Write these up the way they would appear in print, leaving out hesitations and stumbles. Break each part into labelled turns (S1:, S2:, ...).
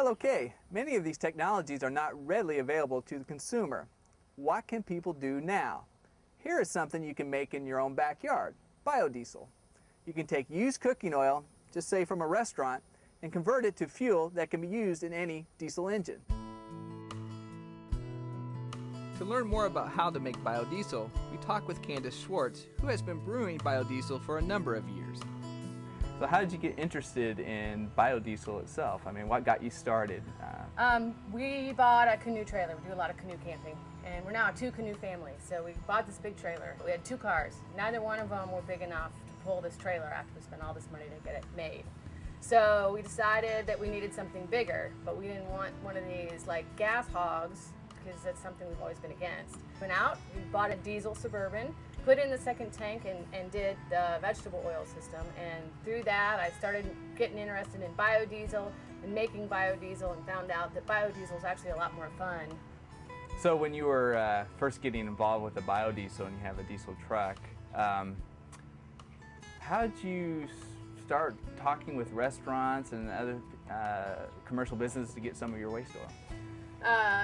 S1: Well, okay, many of these technologies are not readily available to the consumer. What can people do now? Here is something you can make in your own backyard: biodiesel. You can take used cooking oil, just say from a restaurant, and convert it to fuel that can be used in any diesel engine.
S2: To learn more about how to make biodiesel, we talked with Candace Schwartz, who has been brewing biodiesel for a number of years.
S1: So how did you get interested in biodiesel itself? I mean, what got you started?
S3: We bought a canoe trailer. We do a lot of canoe camping, and we're now a 2-canoe family. So we bought this big trailer. We had 2 cars. Neither one of them were big enough to pull this trailer after we spent all this money to get it made. So we decided that we needed something bigger, but we didn't want one of these like gas hogs, because that's something we've always been against. Went out, we bought a diesel Suburban, put in the second tank and did the vegetable oil system, and through that I started getting interested in biodiesel and making biodiesel, and found out that biodiesel is actually a lot more fun.
S1: So when you were first getting involved with the biodiesel and you have a diesel truck, how did you start talking with restaurants and other commercial businesses to get some of your waste oil?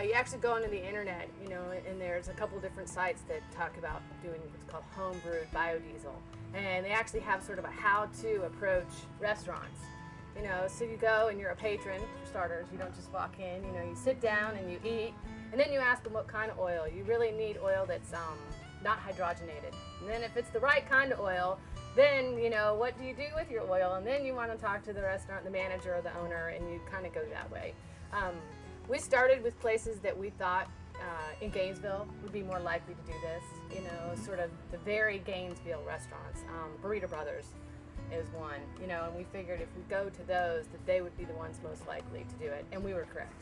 S3: You actually go onto the internet, and there's a couple different sites that talk about doing what's called home-brewed biodiesel. And they actually have sort of a how-to approach restaurants. So you go and you're a patron, for starters. You don't just walk in, you sit down and you eat, and then you ask them what kind of oil. You really need oil that's not hydrogenated. And then if it's the right kind of oil, then, what do you do with your oil? And then you want to talk to the restaurant, the manager or the owner, and you kind of go that way. We started with places that we thought in Gainesville would be more likely to do this, sort of the very Gainesville restaurants. Burrito Brothers is one, and we figured if we go to those, that they would be the ones most likely to do it, and we were correct.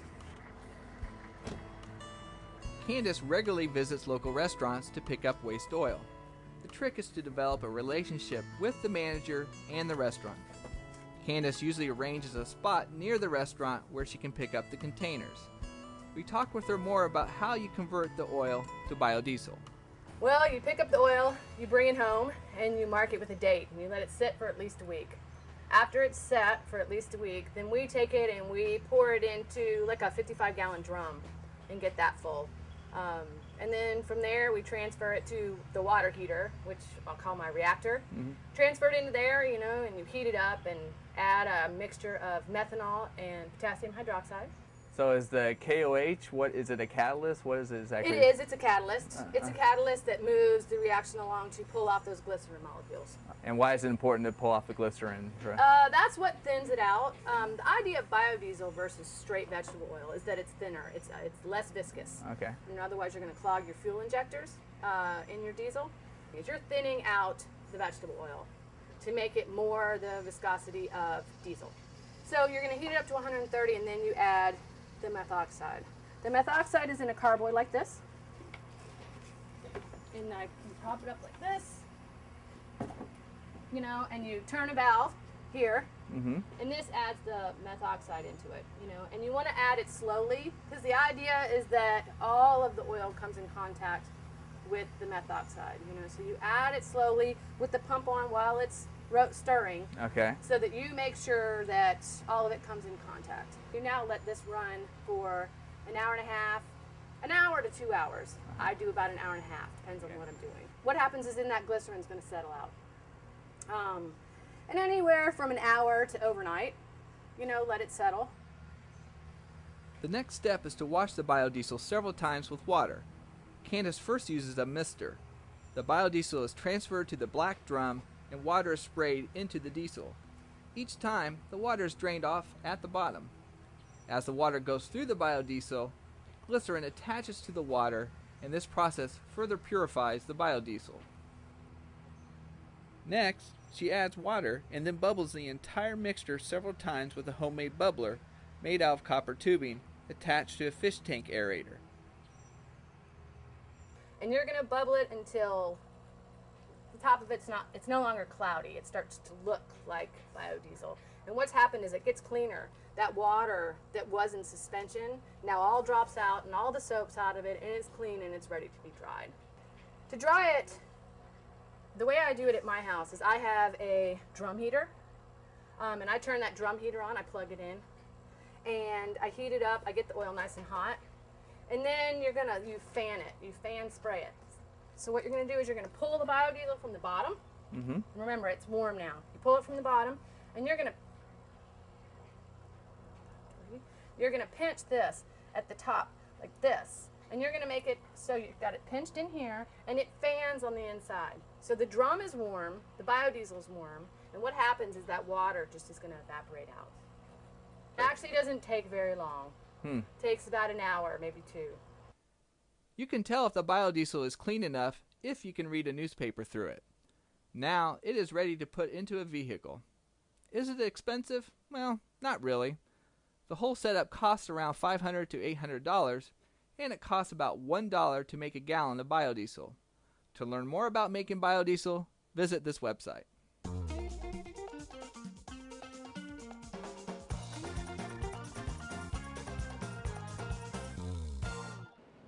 S2: Candace regularly visits local restaurants to pick up waste oil. The trick is to develop a relationship with the manager and the restaurant. Candace usually arranges a spot near the restaurant where she can pick up the containers. We talked with her more about how you convert the oil to biodiesel.
S3: Well, you pick up the oil, you bring it home, and you mark it with a date, and you let it sit for at least a week. After it's set for at least a week, then we take it and we pour it into like a 55-gallon drum and get that full. And then from there, we transfer it to the water heater, which I'll call my reactor. Transfer it into there, and you heat it up and add a mixture of methanol and potassium hydroxide.
S1: So is the KOH, what is it, a catalyst? What is it exactly?
S3: It is, it's a catalyst. It's a catalyst that moves the reaction along to pull off those glycerin molecules.
S1: And why is it important to pull off the glycerin?
S3: That's what thins it out. The idea of biodiesel versus straight vegetable oil is that it's thinner. It's less viscous.
S1: Okay.
S3: And otherwise you're going to clog your fuel injectors in your diesel. Because you're thinning out the vegetable oil to make it more the viscosity of diesel. So you're going to heat it up to 130, and then you add the methoxide. The methoxide is in a carboy like this. And you prop it up like this. And you turn a valve here, and this adds the methoxide into it, and you want to add it slowly, because the idea is that all of the oil comes in contact with the methoxide, so you add it slowly with the pump on while it's stirring, so that you make sure that all of it comes in contact. You now let this run for an hour and a half, an hour to 2 hours. I do about an hour and a half, depends on what I'm doing. What happens is then that glycerin is going to settle out. And anywhere from an hour to overnight, let it settle.
S2: The next step is to wash the biodiesel several times with water. Candace first uses a mister. The biodiesel is transferred to the black drum and water is sprayed into the diesel. Each time, the water is drained off at the bottom. As the water goes through the biodiesel, glycerin attaches to the water, and this process further purifies the biodiesel. Next, she adds water and then bubbles the entire mixture several times with a homemade bubbler made out of copper tubing attached to a fish tank aerator.
S3: And you're going to bubble it until the top of it's no longer cloudy. It starts to look like biodiesel. And what's happened is it gets cleaner. That water that was in suspension now all drops out and all the soap's out of it, and it's clean and it's ready to be dried. To dry it, the way I do it at my house is I have a drum heater, and I turn that drum heater on, I plug it in, and I heat it up. I get the oil nice and hot. And then you fan it. You fan spray it. So what you're going to do is you're going to pull the biodiesel from the bottom.
S1: Mm-hmm.
S3: Remember, it's warm now. You pull it from the bottom, and you're going to pinch this at the top, like this. And you're going to make it so you've got it pinched in here, and it fans on the inside. So the drum is warm, the biodiesel is warm, and what happens is that water just is going to evaporate out. It actually doesn't take very long. It takes about an hour, maybe 2.
S2: You can tell if the biodiesel is clean enough if you can read a newspaper through it. Now it is ready to put into a vehicle. Is it expensive? Well, not really. The whole setup costs around $500 to $800, and it costs about $1 to make a gallon of biodiesel. To learn more about making biodiesel, visit this website.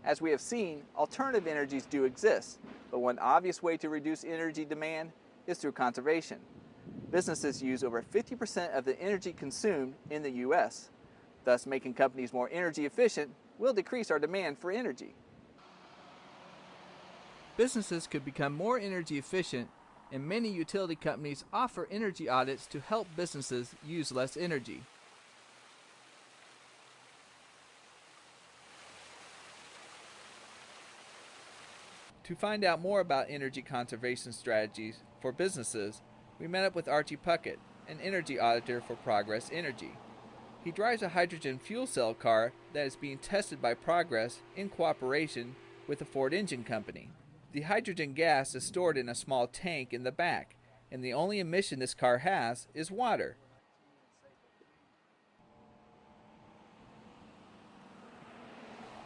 S1: As we have seen, alternative energies do exist, but one obvious way to reduce energy demand is through conservation. Businesses use over 50% of the energy consumed in the U.S. Thus, making companies more energy efficient will decrease our demand for energy.
S2: Businesses could become more energy efficient, and many utility companies offer energy audits to help businesses use less energy. To find out more about energy conservation strategies for businesses, we met up with Archie Puckett, an energy auditor for Progress Energy. He drives a hydrogen fuel cell car that is being tested by Progress in cooperation with the Ford Engine Company. The hydrogen gas is stored in a small tank in the back, and the only emission this car has is water.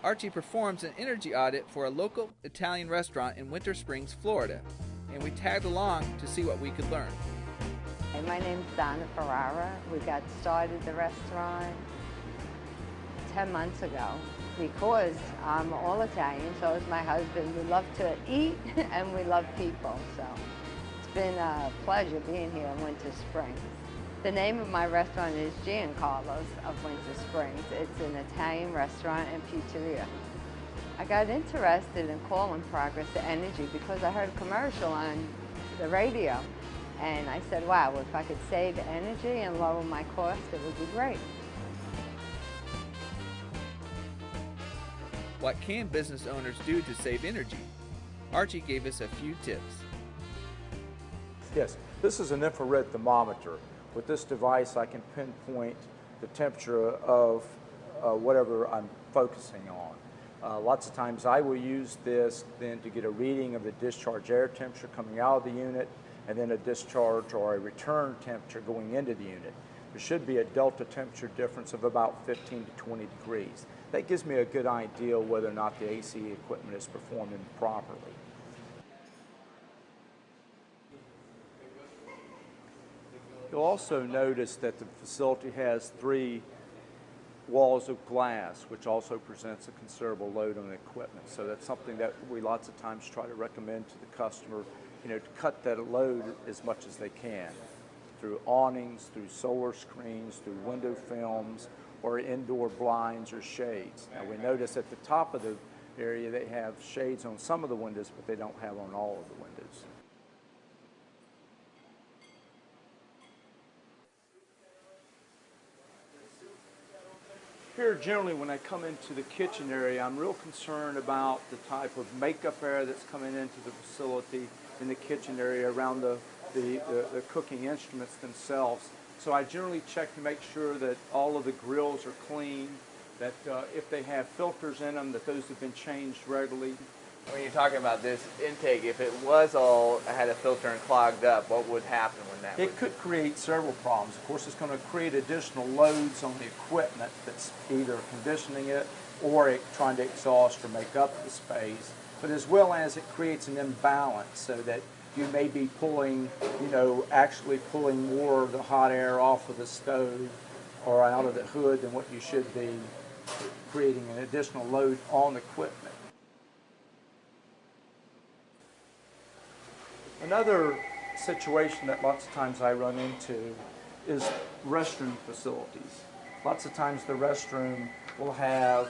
S2: Archie performs an energy audit for a local Italian restaurant in Winter Springs, Florida, and we tagged along to see what we could learn.
S4: Hey, my name's Donna Ferrara. We got started the restaurant 10 months ago because I'm all Italian, so is my husband. We love to eat and we love people, so it's been a pleasure being here in Winter Springs. The name of my restaurant is Giancarlo's of Winter Springs. It's an Italian restaurant and pizzeria. I got interested in calling Progress Energy because I heard a commercial on the radio. And I said, wow, if I could save energy and lower my cost, it would be great.
S2: What can business owners do to save energy? Archie gave us a few tips.
S5: Yes, this is an infrared thermometer. With this device, I can pinpoint the temperature of whatever I'm focusing on. Lots of times I will use this then to get a reading of the discharge air temperature coming out of the unit, and then a discharge or a return temperature going into the unit. There should be a delta temperature difference of about 15 to 20 degrees. That gives me a good idea whether or not the AC equipment is performing properly. You'll also notice that the facility has 3 walls of glass, which also presents a considerable load on the equipment. So that's something that we lots of times try to recommend to the customer, to cut that load as much as they can through awnings, through solar screens, through window films, or indoor blinds or shades. Now we notice at the top of the area they have shades on some of the windows, but they don't have on all of the windows. Here, generally, when I come into the kitchen area, I'm real concerned about the type of makeup air that's coming into the facility in the kitchen area around the cooking instruments themselves. So I generally check to make sure that all of the grills are clean, that if they have filters in them, that those have been changed regularly.
S1: When you're talking about this intake, if it was all had a filter and clogged up, what would happen when that?
S5: It could create several problems. Of course, it's going to create additional loads on the equipment that's either conditioning it or trying to exhaust or make up the space. But as well as it creates an imbalance so that you may be pulling, actually pulling more of the hot air off of the stove or out of the hood than what you should be, creating an additional load on the equipment. Another situation that lots of times I run into is restroom facilities. Lots of times the restroom will have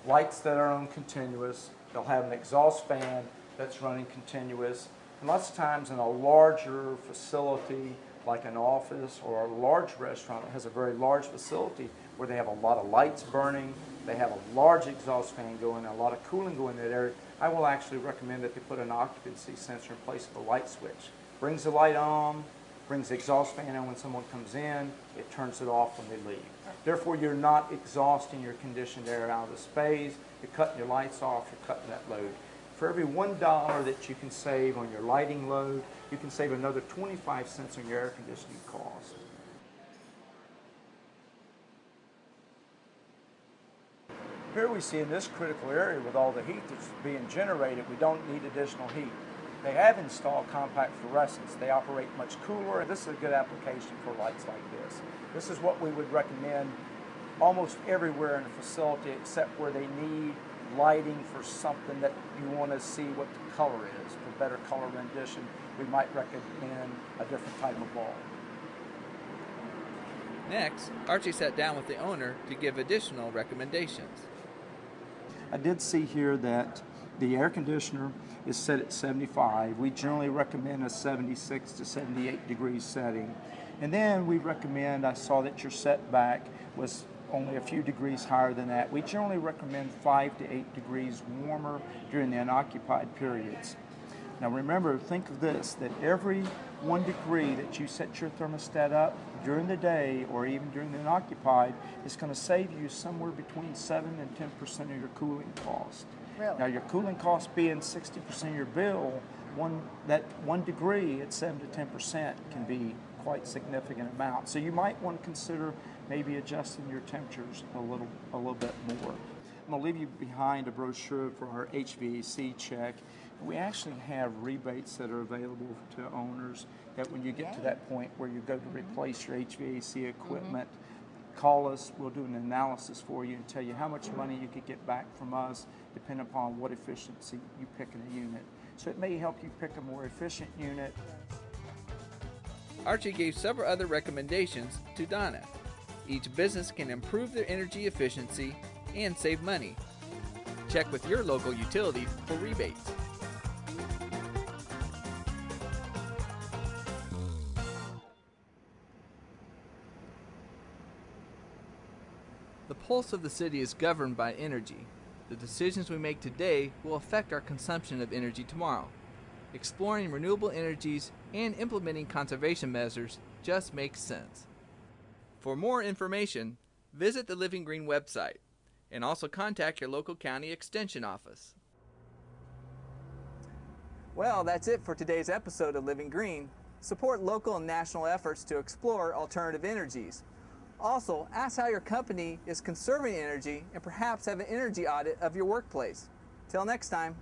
S5: lights that are on continuous. They'll have an exhaust fan that's running continuous. And lots of times in a larger facility, like an office or a large restaurant that has a very large facility where they have a lot of lights burning, they have a large exhaust fan going, a lot of cooling going in that area, I will actually recommend that they put an occupancy sensor in place of a light switch. Brings the light on, brings the exhaust fan on when someone comes in, it turns it off when they leave. Therefore, you're not exhausting your conditioned air out of the space, you're cutting your lights off, you're cutting that load. For every $1 that you can save on your lighting load, you can save another 25 cents on your air conditioning cost. Here we see in this critical area with all the heat that's being generated, we don't need additional heat. They have installed compact fluorescents. They operate much cooler, and this is a good application for lights like this. This is what we would recommend almost everywhere in a facility except where they need lighting for something that you want to see what the color is. For better color rendition, we might recommend a different type of bulb.
S2: Next, Archie sat down with the owner to give additional recommendations.
S5: I did see here that the air conditioner is set at 75. We generally recommend a 76 to 78 degrees setting. And then we recommend, I saw that your setback was only a few degrees higher than that. We generally recommend 5 to 8 degrees warmer during the unoccupied periods. Now remember, think of this, that every 1 degree that you set your thermostat up during the day or even during the unoccupied is going to save you somewhere between 7 and 10% of your cooling cost.
S4: Really?
S5: Now your cooling cost being 60% of your bill, that 1 degree at 7 to 10% can be quite significant amount. So you might want to consider maybe adjusting your temperatures a little bit more. I'm going to leave you behind a brochure for our HVAC check. We actually have rebates that are available to owners that when you get to that point where you go to replace your HVAC equipment, call us, we'll do an analysis for you and tell you how much money you could get back from us depending upon what efficiency you pick in a unit. So it may help you pick a more efficient unit.
S2: Archie gave several other recommendations to Donna. Each business can improve their energy efficiency and save money. Check with your local utility for rebates. The pulse of the city is governed by energy. The decisions we make today will affect our consumption of energy tomorrow. Exploring renewable energies and implementing conservation measures just makes sense. For more information, visit the Living Green website and also contact your local county extension office.
S1: Well, that's it for today's episode of Living Green. Support local and national efforts to explore alternative energies. Also, ask how your company is conserving energy and perhaps have an energy audit of your workplace. Till next time.